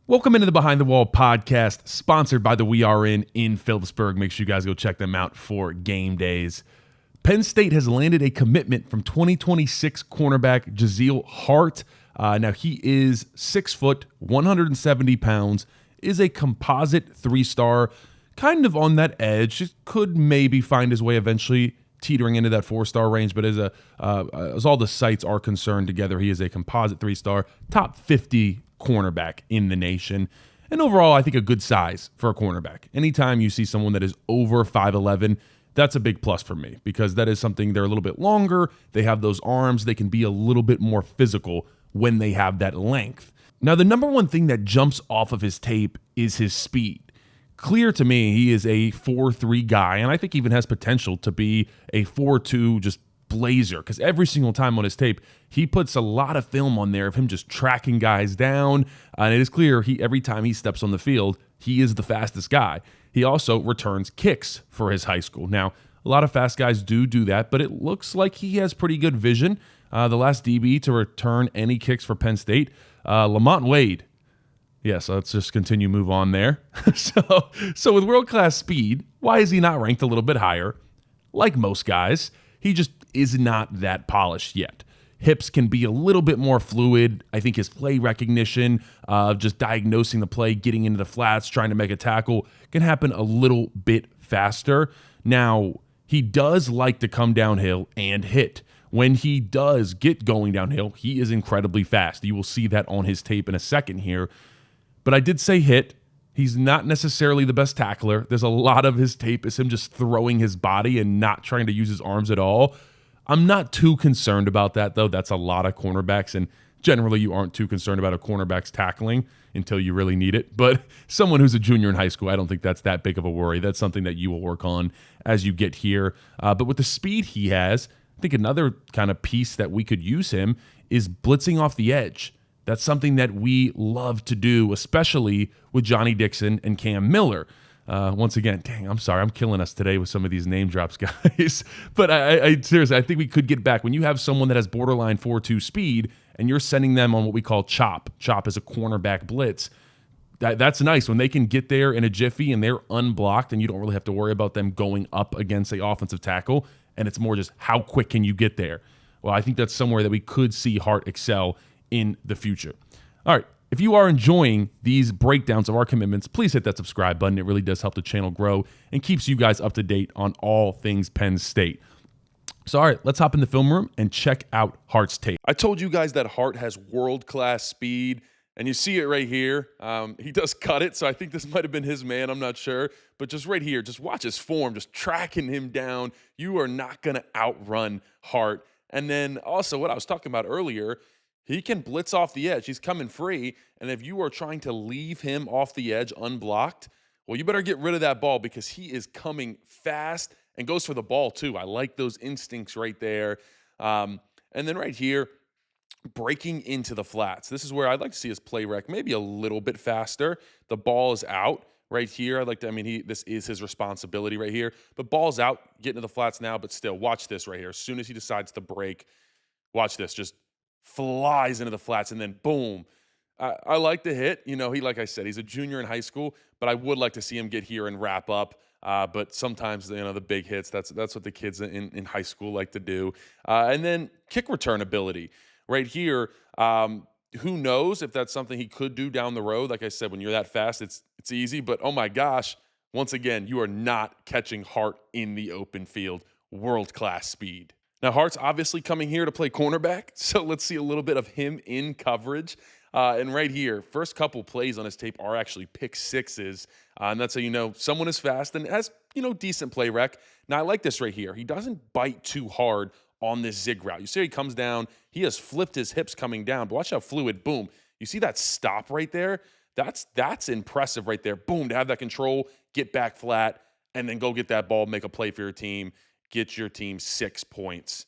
Welcome into the Behind the Wall podcast, sponsored by the We Are in Phillipsburg. Make sure you guys go check them out for game days. Penn State has landed a commitment from 2026 cornerback Jaziel Hart. Now he is 6 foot, 170 pounds, is a composite 3-star, kind of on that edge. Just could maybe find his way eventually teetering into that 4-star range, but as all the sites are concerned together, he is a composite 3-star, top 50 cornerback in the nation. And overall, I think a good size for a cornerback. Anytime you see someone that is over 5'11", that's a big plus for me because that is something they're a little bit longer. They have those arms. They can be a little bit more physical when they have that length. Now, the number one thing that jumps off of his tape is his speed. Clear to me, he is a 4.3 guy, and I think even has potential to be a 4.2 just blazer, because every single time on his tape, he puts a lot of film on there of him just tracking guys down, and it is clear every time he steps on the field, he is the fastest guy. He also returns kicks for his high school. Now, a lot of fast guys do that, but it looks like he has pretty good vision. The last DB to return any kicks for Penn State, Lamont Wade. Yeah, so let's just move on there. So with world-class speed, why is he not ranked a little bit higher? Like most guys, he just is not that polished yet. Hips can be a little bit more fluid. I think his play recognition, just diagnosing the play, getting into the flats, trying to make a tackle, can happen a little bit faster. Now, he does like to come downhill and hit. When he does get going downhill, he is incredibly fast. You will see that on his tape in a second here. But I did say hit. He's not necessarily the best tackler. There's a lot of his tape is him just throwing his body and not trying to use his arms at all. I'm not too concerned about that, though. That's a lot of cornerbacks, and generally you aren't too concerned about a cornerback's tackling until you really need it. But someone who's a junior in high school, I don't think that's that big of a worry. That's something that you will work on as you get here. But with the speed he has, I think another kind of piece that we could use him is blitzing off the edge. That's something that we love to do, especially with Johnny Dixon and Cam Miller. Once again, dang, I'm sorry. I'm killing us today with some of these name drops, guys. But I seriously, I think we could get back. When you have someone that has borderline 4.2 speed and you're sending them on what we call chop is a cornerback blitz, that's nice. When they can get there in a jiffy and they're unblocked and you don't really have to worry about them going up against the offensive tackle, and it's more just how quick can you get there. Well, I think that's somewhere that we could see Hart excel in the future. All right, if you are enjoying these breakdowns of our commitments, please hit that subscribe button. It really does help the channel grow and keeps you guys up to date on all things Penn State. So, all right, let's hop in the film room and check out Hart's tape. I told you guys that Hart has world-class speed, and you see it right here. He does cut it, so I think this might have been his man. I'm not sure. But just right here, just watch his form, just tracking him down. You are not going to outrun Hart. And then also what I was talking about earlier, he can blitz off the edge. He's coming free, and if you are trying to leave him off the edge unblocked, well, you better get rid of that ball because he is coming fast and goes for the ball too. I like those instincts right there. And then right here, breaking into the flats. This is where I'd like to see his play rec maybe a little bit faster. The ball is out right here. This is his responsibility right here. But ball's out, getting to the flats now, but still, watch this right here. As soon as he decides to break, watch this, just flies into the flats, and then boom. I like the hit. Like I said, he's a junior in high school, but I would like to see him get here and wrap up. But sometimes, the big hits, that's what the kids in high school like to do. And then kick return ability right here. Who knows if that's something he could do down the road? Like I said, when you're that fast, it's easy. But, oh, my gosh, once again, you are not catching Hart in the open field. World-class speed. Now, Hart's obviously coming here to play cornerback, so let's see a little bit of him in coverage. And right here, first couple plays on his tape are actually pick sixes, and that's how you know someone is fast and has, decent play rec. Now, I like this right here. He doesn't bite too hard on this zig route. You see how he comes down. He has flipped his hips coming down, but watch how fluid, boom. You see that stop right there? That's impressive right there. Boom, to have that control, get back flat, and then go get that ball, make a play for your team. Get your team 6 points.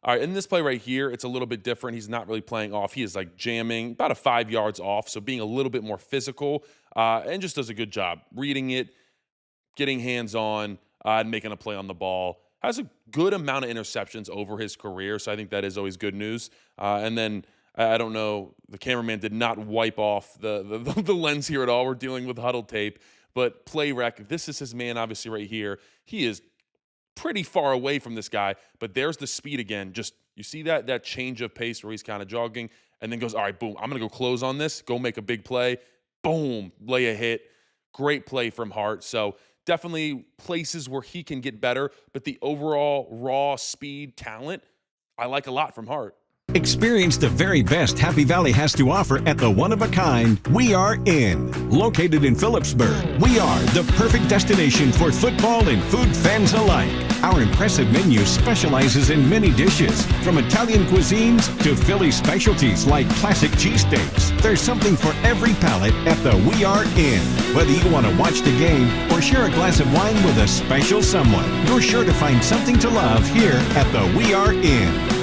All right, in this play right here, it's a little bit different. He's not really playing off. He is like jamming about 5 yards off, so being a little bit more physical and just does a good job reading it, getting hands-on, and making a play on the ball. Has a good amount of interceptions over his career, so I think that is always good news. And then I don't know. The cameraman did not wipe off the lens here at all. We're dealing with huddle tape. But play rec, this is his man, obviously, right here. He is pretty far away from this guy, but there's the speed again. Just, you see that change of pace where he's kind of jogging and then goes, all right, boom, I'm going to go close on this, go make a big play. Boom, lay a hit. Great play from Hart. So definitely places where he can get better, but the overall raw speed talent, I like a lot from Hart. Experience the very best Happy Valley has to offer at the one-of-a-kind We Are In. Located in Phillipsburg, we are the perfect destination for football and food fans alike. Our impressive menu specializes in many dishes, from Italian cuisines to Philly specialties like classic cheesesteaks. There's something for every palate at the We Are In. Whether you want to watch the game or share a glass of wine with a special someone, you're sure to find something to love here at the We Are In.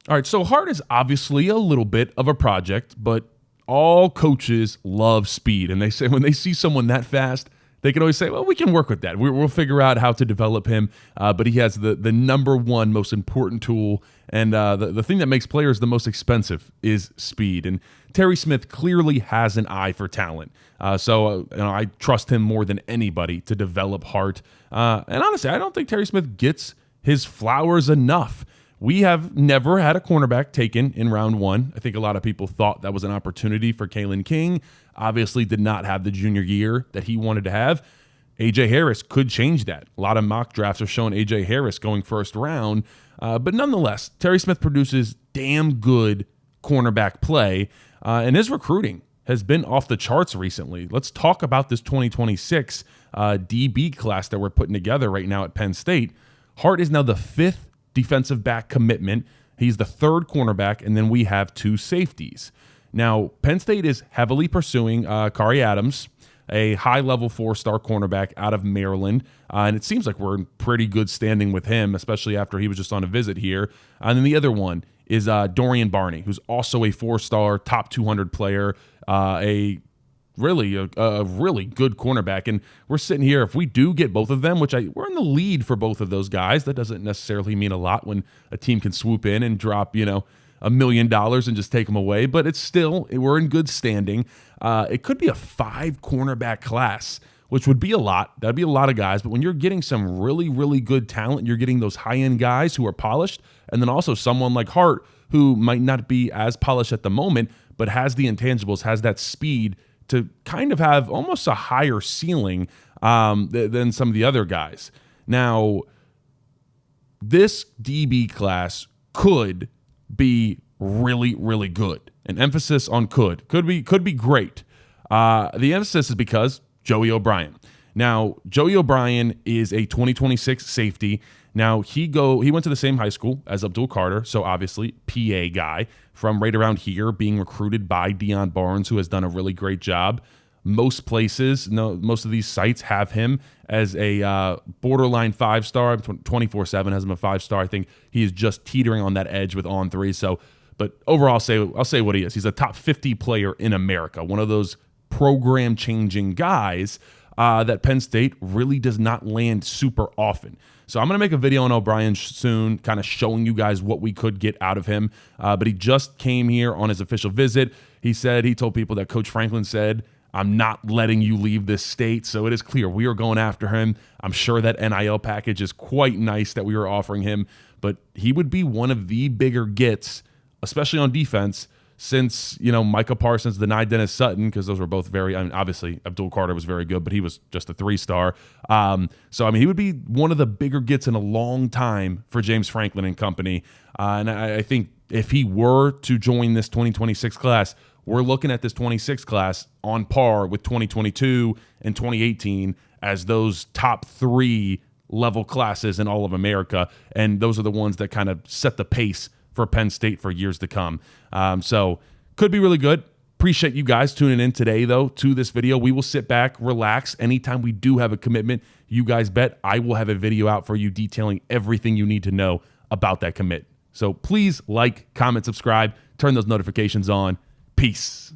All right, so Hart is obviously a little bit of a project, but all coaches love speed. And they say when they see someone that fast, they can always say, well, we can work with that. We'll figure out how to develop him. But he has the number one most important tool. And the thing that makes players the most expensive is speed. And Terry Smith clearly has an eye for talent. So I trust him more than anybody to develop Hart. And honestly, I don't think Terry Smith gets his flowers enough. We have never had a cornerback taken in round one. I think a lot of people thought that was an opportunity for Kalen King. Obviously did not have the junior year that he wanted to have. A.J. Harris could change that. A lot of mock drafts are showing A.J. Harris going first round. But nonetheless, Terry Smith produces damn good cornerback play. And his recruiting has been off the charts recently. Let's talk about this 2026 DB class that we're putting together right now at Penn State. Hart is now the fifth defensive back commitment. He's the third cornerback, and then we have two safeties. Now, Penn State is heavily pursuing Kari Adams, a high-level four-star cornerback out of Maryland, and it seems like we're in pretty good standing with him, especially after he was just on a visit here. And then the other one is Dorian Barney, who's also a four-star, top 200 player, a really good cornerback. And we're sitting here, if we do get both of them, which we're in the lead for both of those guys, that doesn't necessarily mean a lot when a team can swoop in and drop, $1 million and just take them away, but it's still, we're in good standing. It could be a 5 cornerback class, which would be a lot. That'd be a lot of guys, but when you're getting some really, really good talent, you're getting those high-end guys who are polished, and then also someone like Hart, who might not be as polished at the moment, but has the intangibles, has that speed to kind of have almost a higher ceiling than some of the other guys. Now, this DB class could be really, really good. An emphasis on could be great. The emphasis is because Joey O'Brien. Now, Joey O'Brien is a 2026 safety. Now, he went to the same high school as Abdul Carter, so obviously PA guy from right around here, being recruited by Dion Barnes, who has done a really great job. Most places, most of these sites have him as a borderline 5-star. 24/7 has him a 5-star. I think he is just teetering on that edge with On 3. So, but overall, I'll say what he is. He's a top 50 player in America, one of those program-changing guys that Penn State really does not land super often. So I'm going to make a video on O'Brien soon, kind of showing you guys what we could get out of him. But he just came here on his official visit. He told people that Coach Franklin said, I'm not letting you leave this state. So it is clear we are going after him. I'm sure that NIL package is quite nice that we were offering him. But he would be one of the bigger gets, especially on defense, since, Micah Parsons denied Dennis Sutton, because those were both obviously Abdul Carter was very good, but he was just a 3-star. He would be one of the bigger gets in a long time for James Franklin and company. And I think if he were to join this 2026 class, we're looking at this 26 class on par with 2022 and 2018 as those top 3 level classes in all of America. And those are the ones that kind of set the pace for Penn State for years to come. So could be really good. Appreciate you guys tuning in today, though, to this video. We will sit back, relax. Anytime we do have a commitment, you guys bet I will have a video out for you detailing everything you need to know about that commit. So please like, comment, subscribe, turn those notifications on. Peace.